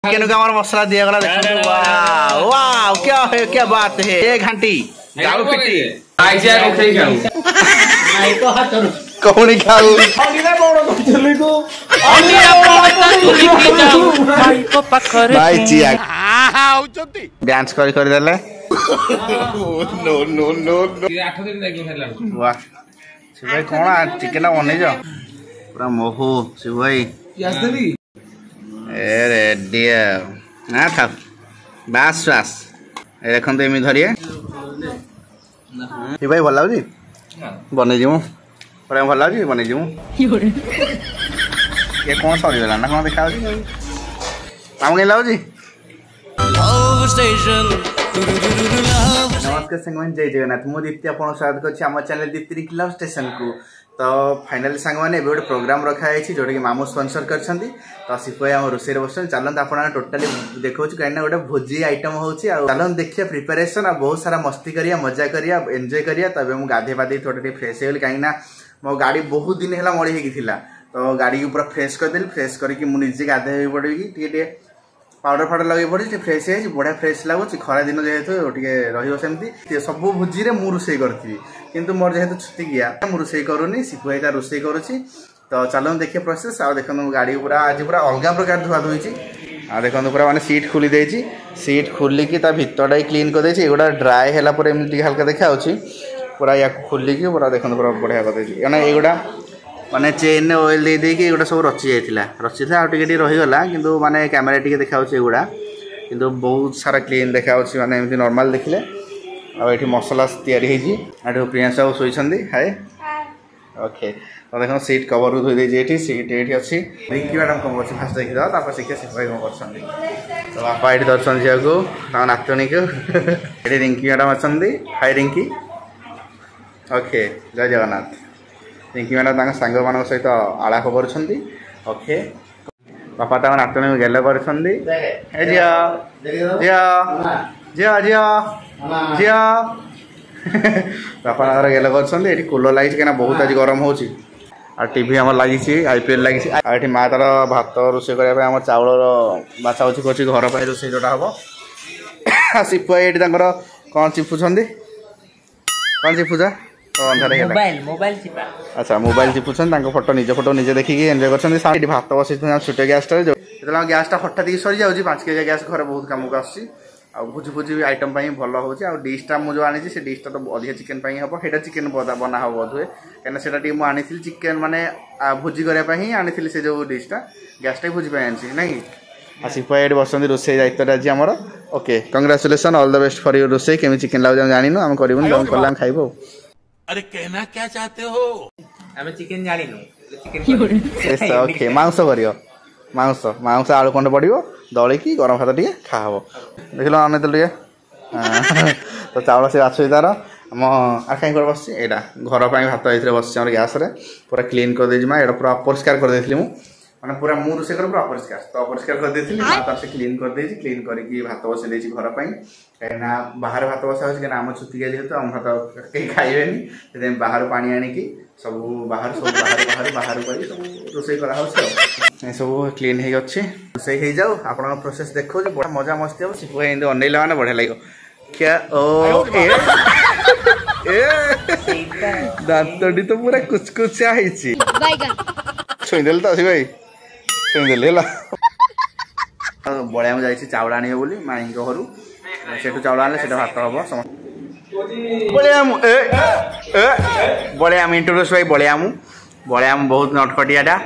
Chicken का हमारा मसाला दिया गला देखो वाह वाह क्या बात है ये घंटी दारू पिट्टी आइजा कोई खाऊ आई तो हाथ कौन खाऊ अंडीला बड़ तो चली को अंडीला बड़ तो चली जाऊ भाई को पाखरे भाई चिया आउचती डांस कर देले नो नो नो 8 दिन लागी खाला वाह शिवाई कोन चिकन बने जा पूरा मोहू शिवाई प्याज देबी ए रेडिया ना था बास बास ए देखन तो एमी धरिए ए भाई भला होजी बने जिमु पूरा भला होजी बने जिमु ये कौन सॉरी वाला ना कौन देखा होजी काम के लाओ जी नमस्कार संगमान जय जगन्नाथ मु दीप्ति आपन स्वागत करछि हमर चैनल दीप्ति लव स्टेशन को तो फाइनली संगमान ए गोटे प्रोग्राम रखा है जोटा कि मामू स्पॉन्सर करछंती तो सिपोय हम रोसे रे बसन चलन आपन टोटली देखौछु कहिना गोटे भोजी आइटम होछि आ चलन देखिया प्रिपरेशन आ बहुत सारा मस्ती करिया मजा करिया एन्जॉय करिया तबे हम गाधे बाधे थोड़े फ्रेश होल कहिना मो गाड़ी बहुत दिन हैला मड़ी हेकी थिला तो गाड़ी को पूरा फ्रेश कर देली फ्रेश करके मु निजे गाधे पड़ी टे पाउडर फाउडर लगे पड़ी फ्रेश है बढ़िया फ्रेश लगुच खरा दिन जेहेतु टे रही सब भोजी रे मु रोसे करथि किंतु मोर जेहेतु छुट्टी गया मु रोसे करूनी सिपुआ का रोसे करुछि तो चलो देखिए प्रोसेस आ देखो गाड़ी पूरा आज पूरा अलग प्रकार धुआ धोई आ देखो पूरा माने सीट खोली देछि सीट खोलिकी ता भितरटा क्लीन कर देछि एगुडा ड्राई हैला पर एमती हल्का देखा होछि पूरा या खोलिकी पूरा देखो पूरा बढ़िया कर देछि यानी एगुडा माने चेन ऑयल दे दे के एगुडा सब रचि जाइतिला आ टिके रही गला किंतु माने कैमरा टिके देखा होछि एगुडा किंतु बहुत सारा क्लीन देखा होछि माने एमती नॉर्मल देखले आ एठी मसला तयारी हेजी आठो प्रियांश सब सोइछंदी हाय ओके तो देखो सीट कवर धोई दे जेठी सीट एठी अछि रिंकी मैडम को बस फास्ट देखि दा तापर सिखे सिपाई को करछंदी तो बापा एठी दर्शन जियाको ता नाचनी को एठी रिंकी मैडम अछंदी हाय रिंकी ओके जय जगन्नाथ रिंकी मैडम तांग संग मानक सहित आलाप करछंदी ओके बापा ता नाचनी गेले करछंदी ए जिया जिया जिया जिया जिया बापा गेले करछंदी एठी कूलर लागिछ केना बहुत आज गरम होछि आ टीवी हमर लागिछि आईपीएल लागिछि आ एठी मा तार भात रोसे करिया पे हमर चावल बाछा होछि कोछि घर पे रोसे जोटा हबो सिपुआ एठी तांकर कोन चिपुछंदी कोन चिपुजा तो अंधारे गेला मोबाइल चिपा अच्छा मोबाइल चिपुछन तांको फोटो निज फोटो निजे देखिके एन्जॉय करछंदी साइड भात बसिछ छुटे गैस टा जेतला गैस टा हटा दी सरी जाउछि 5 केजी गैस घर बहुत काम को आछि आ भुजी भुजी आइटम पाई भल होछि आ डिश टा मु जो आनी से डिश टा तो अधिक चिकन पाई हबो हेडा चिकन बना हबो बोधुए केना सेटा टी मु आनी चिकन माने भुजी करे पाई आनी से जो डिश टा गैस टा भुजी पाई आनी नहीं आसी पॉइंट बसंदी रोसे दायित्व आज हमर okay congratulation all the best for your रोसे केमी चिकन लाउ जानिनो हम करबो हम करला खाइबो अरे कहना क्या चाहते हो हमें चिकन जानिनो चिकन ओके मांस करियो मांस आलू खंड पड़ो दल की गरम भात टे खाब देख लो आने तो तो चावल से बाछुरी तार आम कहीं कर बस घर पर भात ये बस गैस पूरा क्लीन कर देमा यहाँ पूरा अपरिष्कार कर देती मैंने पूरा मु रोसे कर पूरा अपरिष्कार तो अपरिष्कार कर देती से क्लीन कर दे क्लीन करके भात बसई देती घर पर कहीं बाहर भात बसा कहीं आम छुतिका जेहतु आम भात कहीं खाइबेनि बाहर पानी आनिकी सब बाहर बाहर कर सब रोसे कर सब क्लीन हो रोसे हो जाऊ आप प्रोसेस देखो बड़ा मजा मस्ती हम सिपुआ अनेला मैंने बढ़िया लगे क्या ओ दाँतटी तो पूरा कुचकुचा छुईदेल तो आसी भाई छुईदेली बड़िया मुझे जाइए चावल आने बोली माई घर से चावल आने से भात हम बड़ियाम इंट्रोड्यूस भाई बड़ियाम बहुत नटखटियाटा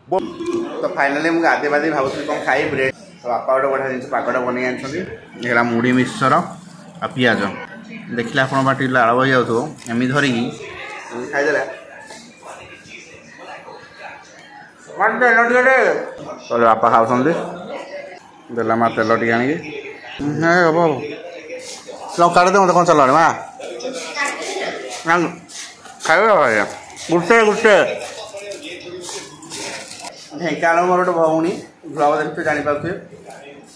तो फाइनाली मुझे गाधे बाधे भावुँ कौन खाई ब्रेड तो बापा गोटे बढ़िया जिन पागटा बन आनी मुढ़ी मिक्सचर आ पिज देखिले आप बाटी लाड़ बही जाऊ एमि धरिकी खाईदे तो बापा खाऊँ देला माँ तेल टे आनिकी हम लंका दे मत कौन चल माँ खाइए गुटे गुटे ढेंकाल मोर गोटे भौणी भुआ तो जापारे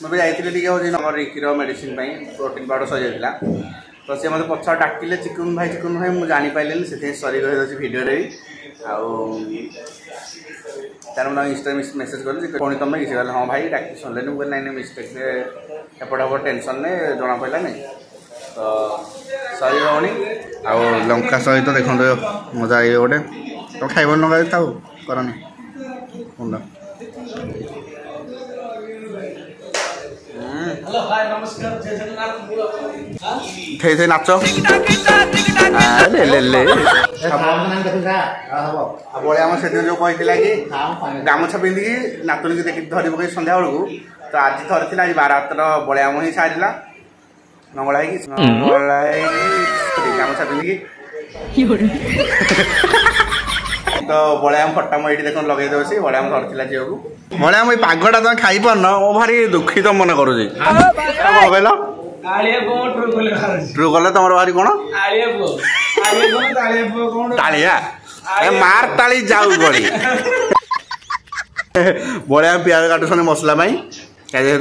मुझे जाइए नंबर रिक्र मेडिसिन प्रोटीन पाउडर सरी जाता तो सी मतलब पछा डाकिले चिकुन भाई मुझे जापारे से सरी रही भिडियो भी तेणु मैं इंस्टा मेसेज करी पुणी तुम किसी कहले हाँ भाई डाक शुणिले मुझे नाइन मिस्टेक से एपट हप टेंशन ने जना पड़ा नहीं तो सही होनी आउ लंका सहित देखो मजा ये गोटे तो खाइब लगा था करनी मुंडा थे नाच बड़े आम से जो कहला कि गामुछा पिंधिकी नातुणी देखी धरी पकई सन्ध्या बेलू तो आज थर आज 12 बड़े आम ही सारा नंगला गामुछा पिंधिकी तो बड़ाम फटा मुझे देख लगे दे बड़ाम धरला झील को बड़ाम ये पागटा तुम खाई पार मो भारी दुखित मन करुच्ची कहल ट्रू कले तुम भारी कौन तालिया मार ताली जाऊ गली बड़ाम पियाज काटुन मसला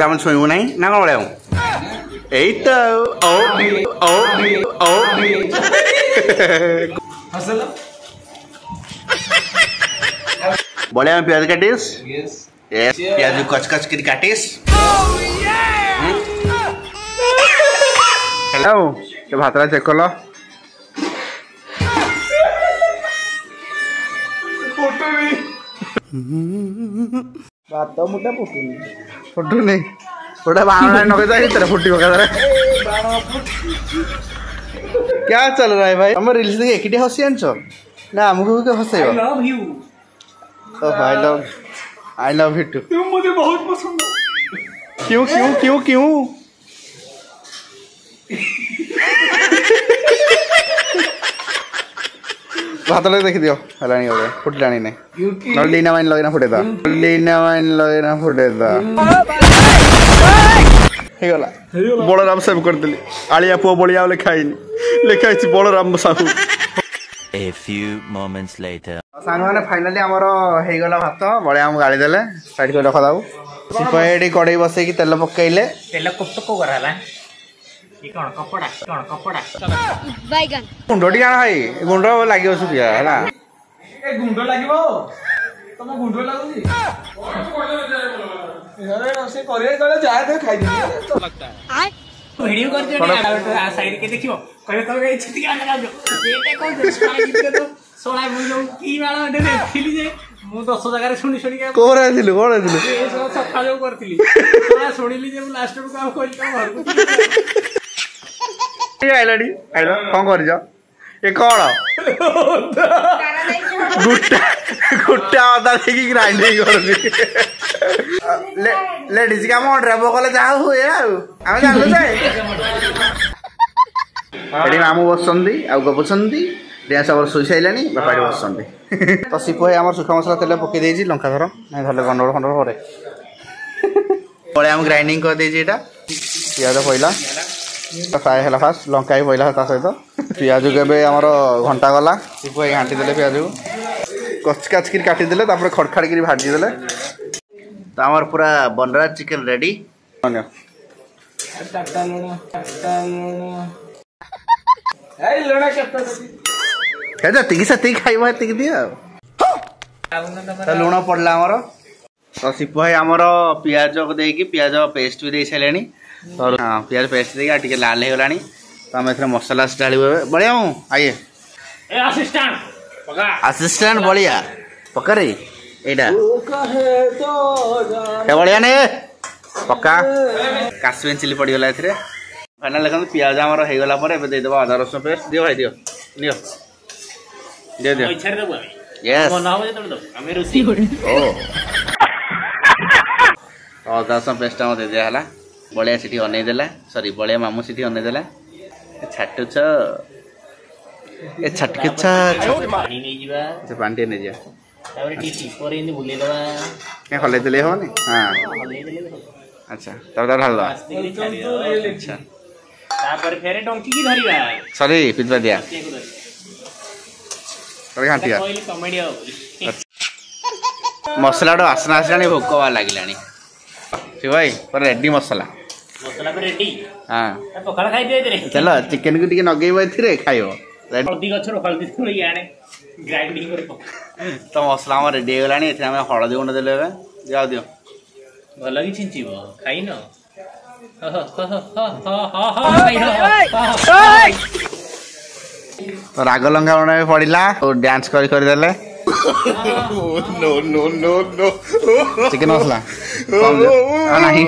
आम छुईबू ना ना कौन बड़ाम यही बड़े प्याज काटिस प्याज कच कच कर काटिस हेलो ये भातरा चेक कल भात मुठा फुटुनी गोटे बाण नगे फुटी पका क्या चल रहा है भाई हम रील्स देख एक हसी आनछ ना हमको हंसेब आई लव यू टू तुम मुझे बहुत पसंद हो क्यों क्यों क्यों क्यों भात लगे देखी दियो हलानी हो फुटलानी नहीं लीना वाइन लगेना फुटेदा लीना वाइन लगेना फुटेदा हेगला बलराम सेव करदेली आलिया पुओ बलिया लिखाई लिखाई Balram Sahu A few moments later. सांग मैंने फाइनाली आमर होगला भात बड़े आम गाड़ी देले साइड को रखा दाऊ सिपाही कड़े बसैकी तेल पकईले तेल को कराला ये कौन कपड़ा बैगन गुंडटी काण भाई गुंड लगे सुखिया है ए गुंडो लागिवो तम गुंडो लागुची अरे से करे गले जाए दे खाई दे लगता है वीडियो करते आ साइड के देखियो कहे तो ए छिटी का लगा दो एटा को तो सोला बुझो की वाला दे देखिली जे मु 10 जगह रे सुनी के कोरा दिलु ए सब सफा जो करथिली सोला सुनिली जे लास्ट को काम कोइ तो घर को ये आइलाडी आइलो कोन कर जा ए कोन गुट्टा आदा देखि ग्राइंडिंग कर लेडीज का मन रेबो कले जा हुए आमे जानलो जाए एडी मामू बसंदी आ गपुछंदी डेंस आवर सुई साइलानी बापाडी बसंदी तो सिपो है हमर सुखा मसला तेल पके देजी लंका धर नै धरले गंडोर खंडोर करे बड़े हम ग्राइंडिंग कर देजी एटा पियाज पहिला फ्राई हला फास्ट लंका ही पहिला ता सहित पियाज केबे हमर घंटा गला सिपो है घांटी देले पियाज को कच कच कर काटी देले तापर खड़खड़ कर भाजी देले तो हमार पूरा बनरा चिकन रेडी खाइबा एतिक दिया लुण पड़ला आमर तो सिपु भाई आमर पियाज को देकी पियाज पेस्ट भी दे सारे तो हाँ पियाज पेस्ट देकी टिके लाल हो गलानी तो आम ए मसला ढाल बढ़िया हूँ आइए असिस्टेंट बढ़िया पकड़ी एटा बढ़िया नहीं पक्का काश्मीर चिली पड़गला फाइनाल देखो पियाज आमर होगला देदेव अदा रसुण पेस्ट दियो भाई दियो नियो दियो दियो यस अदा रसुण पेस्ट आम दे दिया बलिया सीटी अनईदेला सॉरी बलिया मामू सीटी अनईदेला छाटुछ ए छटके पानी नहीं जा क्या हल्ले दिले होनी हाँ अच्छा तब ढाल अच्छा सॉरी पिज्जा दिया घाटिया मसला आसना आसला भोक बार लगे भाई पूरा रेडी मसला हाँ चलो चिकेन को नगे खाइब हल्दी गछर हल्दी थोड़ी आने ग्राइंडिंग करे तो मसला हम रेडी हो गलानी एथे हम हळदी गुंड देले जाओ दियो भल कि छिंचिबो खाइन तो राग लंगा बना पड़ला और डांस कर देले no no no no chicken masala कम नहीं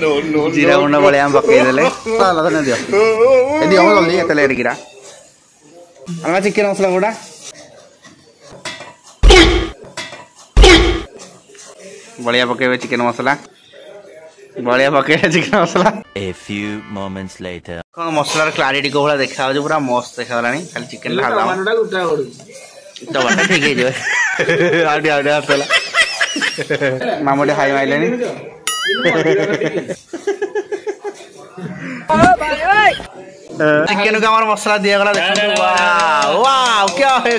नो नो जीरा गुंड बळे हम पकई देले चला तो दियो ए दियो जल्दी एते लेट गिरा हम चिकन मसला गुडा बढ़िया पकेबे चिकन मसला बढ़िया पकेबे चिकन मसला A few moments later. कौन मसलार क्लारिटी को भला देखा हो पूरा मस्त देखा गलानी खाली चिकन ढाला तो बटा ठीक है जो आडे आडे आसला मामोडे हाई माइलेनी चिकन का हमारा मसला दिया गला देखो वाह वाह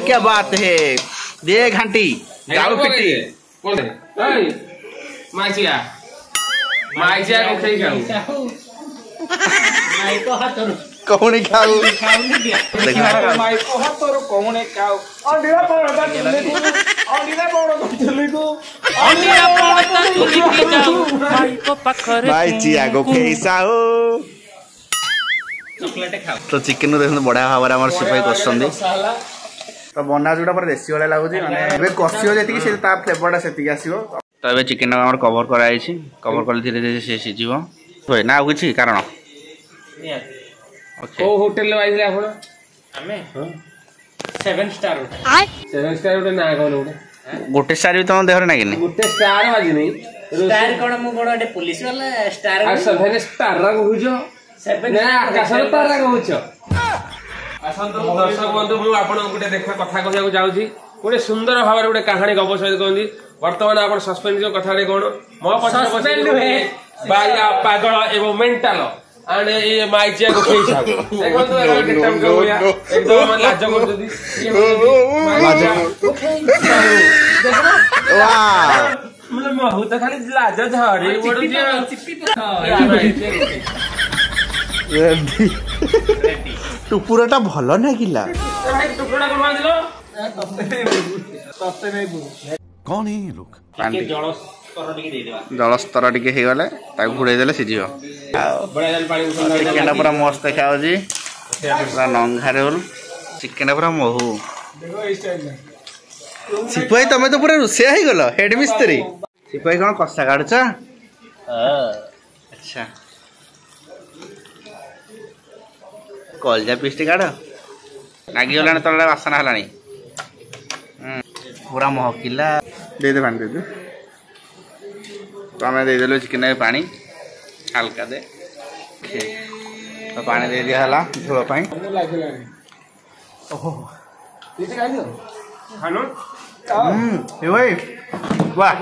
क्या बात है दे घंटी गाल पिटी माइसिया को खाई खाऊ माई को हाथर कौन खाऊ माई को हाथर कौन खाऊ अंडीरा पड़ता चली को भाई चिया को कैसा हो चॉकलेट खाओ तो चिकन नु देखो बढ़िया भाव हमर सिपाही करछंदी तो बना जोटा पर देसी वाला लागुची माने एबे कसियो जेति कि से ता फ्लेवरटा सेति आसीबो तो एबे चिकन हमर कवर कराई छी कवर कर धीरे धीरे से सिजिवो होय ना किछि कारण ओके को होटल आइले आपण हमें 7 स्टार 7 स्टार उठे ना कोन उठे गोटे स्टार भी तुम देहरे ना किनी गुटे स्टार बाजी नहीं स्टार कोन मु बडा पुलिस वाला स्टार आ सभे स्टार रा कहूजो 7 ना आकाश रा तारा कहूजो असंतो दर्शक बंधु मु आपण गुटे देखा कथा कहया जाउची गुटे सुंदर भाव रे गुटे कहानी गबसहित कहंदी वर्तमान आपण सस्पेंड जो कथा रे कोन मो सस्पेंड है बाया पागल एवं मेंटल आने ये माइचिया को खेई साब देखो तो एकदम को या एकदम मन लाज को जदी ये माइचिया को खेई देखो वाह मतलब महु त खाली लाज झरी बडु जे टुपुरटा भलो ना किला टुकड़ा को मार दिलो कौन है ये लोग? के जलस कर टिके दे देबा जल स्तर टिके हे गले ताकू घुड़े देले सिजियो बड़ा जल पानी उछल चिकन पूरा मस्त देखा होजी पूरा नंगा रोल चिकन पूरा महू देखो इस स्टाइल में सिपाही तमे तो पूरा रुसिया ही गलो हेड मिस्त्री सिपाही कोन कष्टा काढछ अच्छा कलजा पिस्टी काढ नागी गलाने तले वासना हलानी पूरा महकिला दे दे पानी दे दे तो हमें दे देलो चिकन में पानी हल्का दे तो पानी दे दिया हला झोल पाई ओहो इसे खाइ दियो खानो ए भाई वाह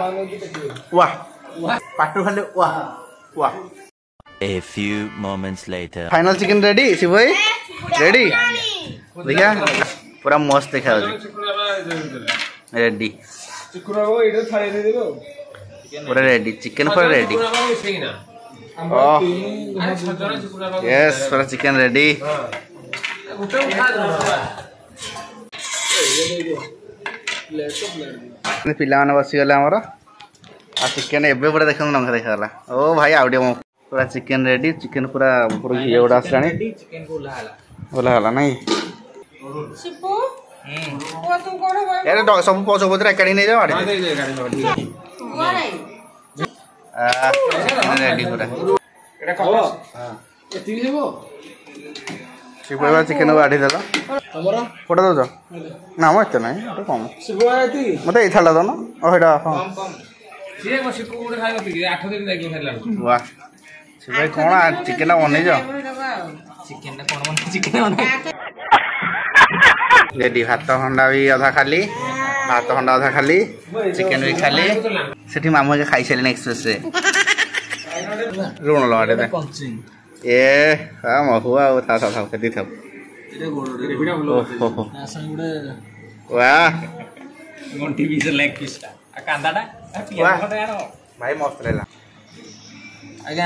वाह पाटू खाले वाह वाह A few moments later. Final chicken ready सी भाई रेडी देखा पूरा मस्त देखा रेडी चिकुरा को इधर थाली दे देबो पूरा रेडी चिकन पूरा रेडी चिकुरा को सेही ना ओह अरे छजरा चिकुरा को यस पूरा चिकन रेडी उठो उठा दो पिला माने बसी गले हमर आ चिकन एबे पूरा देखन नंगा देखा गला ओ भाई आउडियो पूरा चिकन रेडी चिकन पूरा पूरा घी उडा आसलानी चिकन को लाला बोला हला नहीं शिपू वो तुम कोन यार सब पछो पत्र एकाडी नै जाओ आडी दे दे गाड़ी में रेडी पूरा एटा कहो ए ती देबो शिपवा चिकन आडी देला तमरो फोटो दो ना मत नहीं तो कम शिबो आती मते इथाला दो ना ओ हेडा हां सिए को शिपू गुडे खाइबो कि 8 दिन लागियो खाइला वाह शिपवा कोन चिकन बनै जा चिकन कोन मन चिकन बना रेडी भात हंडा भी आधा खाली भात हंडा आधा खाली चिकन भी खाली सेठी मामू के खाई चले एक्सप्रेस से रोण लगे दे ए हां महुआ था था था कति था वाह गोंटी बीस लेग पीस आ कांदाडा वाह भाई मस्त लेला आज्ञा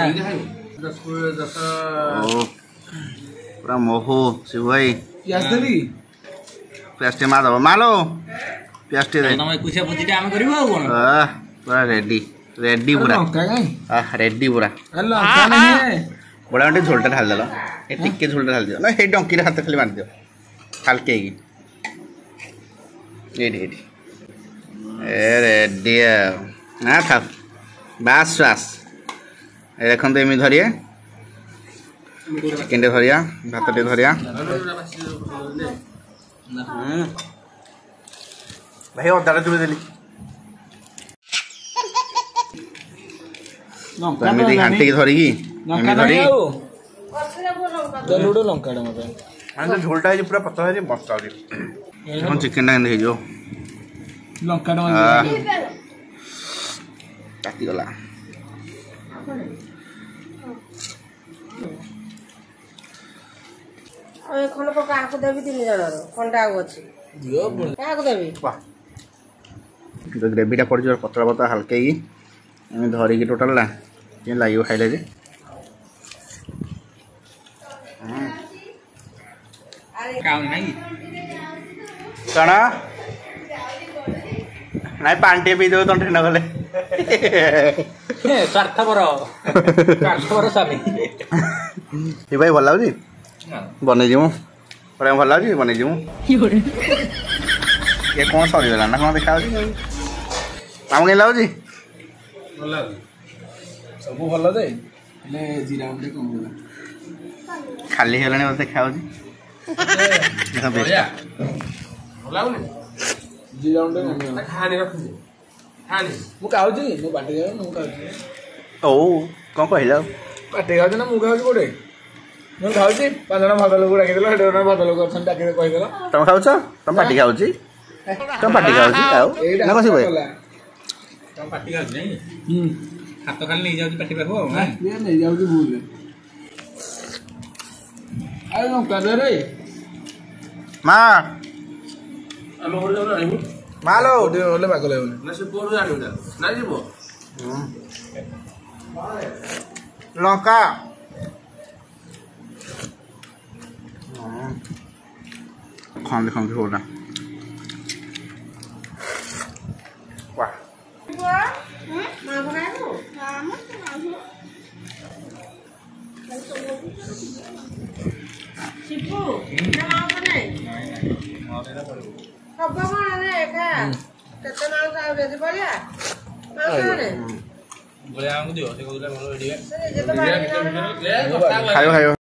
10 10 पूरा मोहो शिव भाई प्याज देबी प्याज टे मार दबो मालो प्याज टे दे तमे कुछ बुद्धि हम करबो आ कोन पूरा रेडी रेडी पूरा लंका काई रेडी पूरा लंका नहीं है बड़ा घंटे झोलटा ढाल देलो ए टिक्के झोलटा ढाल दियो ना हे डंकी रे हाथ खाली मार दियो हल्के की एडी एडी ए रेडी ना था बास बास ए देखन तो एमी धरिए चिकन टे धरिया भात टे धरिया भाई अदा चुबे देली एमती घाटी की धरिकी एमती धरी लुडो लंका रे मते हां झोलटा है पूरा पतला है मस्त आगे हम चिकन टा देख जो लंका रे काटी गला ए खन को काको देबी 3 जण रो खंडा अछि दियो काको देबी वाह जो ग्रेवी टा पड़ जो पतला पतला हल्के की एम धरी की टोटल ला के लाइव खाइले जे काउ नहीं कणा नाइ पांटे पी दो तंटे न गले स्वार्थपर स्वामी ए भाई भल लागी बने जीमु पर भल लागी बने जीमु ये कौन सरी गला ना कौन देखा होची हम के लागी सब भल दे ले जीरा उंडे कम होला खाली हेलाने बोलते देखा होची देखा बेस्ट लाउनी जीरा उंडे कम होला खाने रखुजे खाने मु खाउची मु बाटे जाऊ मु खाउची ओ कौन कहला बाटे खाउची ना मु खाउची कोडे मु खाउची पांचना भात लोक डाकी देलो हेडोना भात लोक अछन डाकी कहि देलो तुम खाउछ तुम पार्टी खाउची तुम पार्टी खाउची आओ ना कसी भाई तुम पार्टी खाउची नहीं हाथ खाली नहीं जाउची पार्टी पाखो हां ये नहीं जाउची भूल आइ न कर रे मां हम हो जाऊ ना मालो ओडे ओले बागले ओले ना से पोरु जानु ना जीवो लंका खाने खाने हो ना वाह मा बनायो शिपू ना मा बनाई सब बने एका केते माल खाओ जदी बोलिया माल खाने बोले आमु दियो से कहला भलो रेडी से जे तो बाड़ी खायो खायो